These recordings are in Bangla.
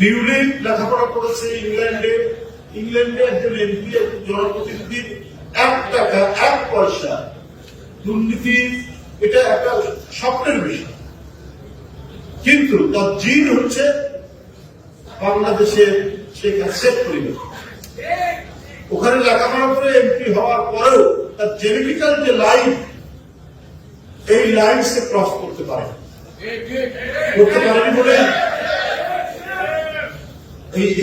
টিউলিপ লেখাপড়া করেছে ইংল্যান্ডে। ইংল্যান্ডে একজন এমপি, একজন জনপ্রতিনিধির 1 টাকা 1 পয়সা দুর্নীতি, এটা একটা স্বপ্নের বিষয়। কিন্তু তার জিন হচ্ছে বাংলাদেশের শেখ পরিবার। ওখানে লেখাপড়া করে এমপি হওয়ার পরেও তার জেনেটিক্যাল যে লাইন, এই লাইন সে ক্রস করতে পারেনি বলে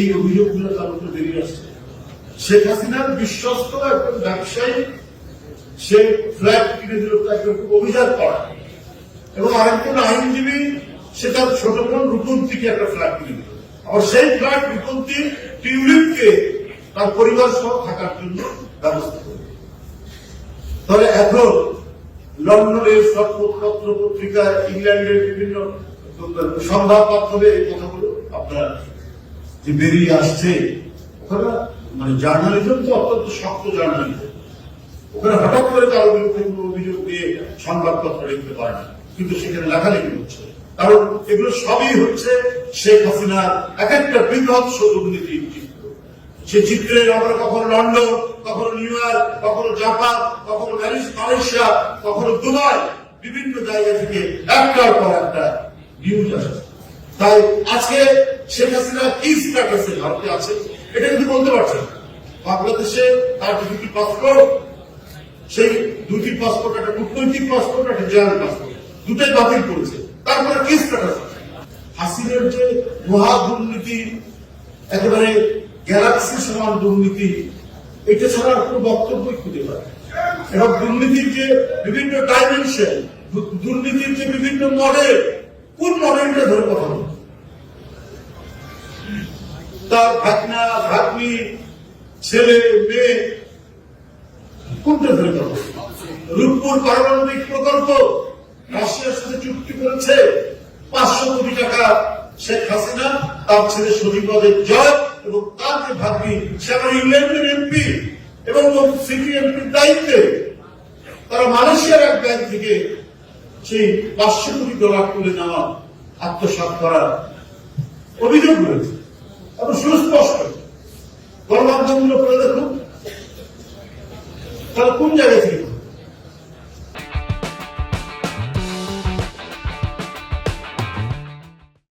এই অভিযোগগুলো তার উপরে বেরিয়ে আসছে। শেখ হাসিনার বিশ্বস্ত একজন ব্যবসায়ী, সে ফ্ল্যাট কিনে দিল একজন অভিযোগ করা, এবং আরেকজন আইনজীবী সে তার ছোট বোন রূপন্তীকে একটা ফ্ল্যাট কিনে দিল। আবার সেই ফ্ল্যাট রূপন্তী টিউলিপকে তার পরিবার সহ থাকার জন্য ব্যবস্থা করবে। তবে এখন লন্ডনের সব পত্র পত্রিকা, ইংল্যান্ডের বিভিন্ন সংবাদ মাধ্যমে এই কথাগুলো আপনার যে বেরিয়ে আসছে, ওখানে মানে জার্নালিজম তো অত্যন্ত শক্ত জার্নালিজম। ওখানে হঠাৎ করে কারো বিরুদ্ধে কোনো অভিযোগ দিয়ে সংবাদপত্র লিখতে পারে না, কিন্তু সেখানে লেখালেখি হচ্ছে। কারণ এগুলো সবই হচ্ছে শেখ হাসিনার এক একটা বৃহৎ দুর্নীতির চিত্র। সে চিত্রে আমরা কখনো লন্ডন, কখনো নিউ ইয়র্ক, কখনো জাপান, কখনো মালয়েশিয়া, কখনো দুবাই, বিভিন্ন জায়গা থেকে একটার পর একটা নিউজ আসে। তাই আজকে শেখ হাসিনা কি স্ট্যাটাসে ভারতে আছে এটা কিন্তু বলতে পারছেন। বাংলাদেশে তার 2টি পাসপোর্ট, সেই 2টি পাসপোর্ট, একটা কূটনৈতিক পাসপোর্ট, একটা জেনারেল পাসপোর্ট, দুটাই বাতিল করেছে। তারপরে কি স্ট্যাটাস আছে? হাসিনার যে মহা দুর্নীতি, একেবারে গ্যালাক্সি সমান দুর্নীতি, এটা ছাড়া আর কোনো বক্তব্যই খুঁজে পায়। এবং দুর্নীতির যে বিভিন্ন ডাইমেনশন, দুর্নীতির যে বিভিন্ন মডেল, কোন মডেলটা ধরে কথা বলবে? তার ভাগনা, ভাগ্নি, ছেলে, মেয়ে, কোনটা ধরে কথা বলবে? রূপপুর পারমাণবিক প্রকল্প, রাশিয়ার সাথে চুক্তি করেছে 500 কোটি টাকা শেখ হাসিনা, তার ছেলে শরীফদের জয়, এবং তার যে ভাগ্নি সে আমার ইংল্যান্ডের এমপি এবং সিটি এমপির দায়িত্বে, তারা মালয়েশিয়ার এক ব্যাংক থেকে সেই 500 কোটি ডলার তুলে নেওয়া, আত্মসাৎ করার অভিযোগ রয়েছে। এবং সুস্পষ্ট গণমাধ্যমগুলো করে দেখুন তারা কোন জায়গা থেকে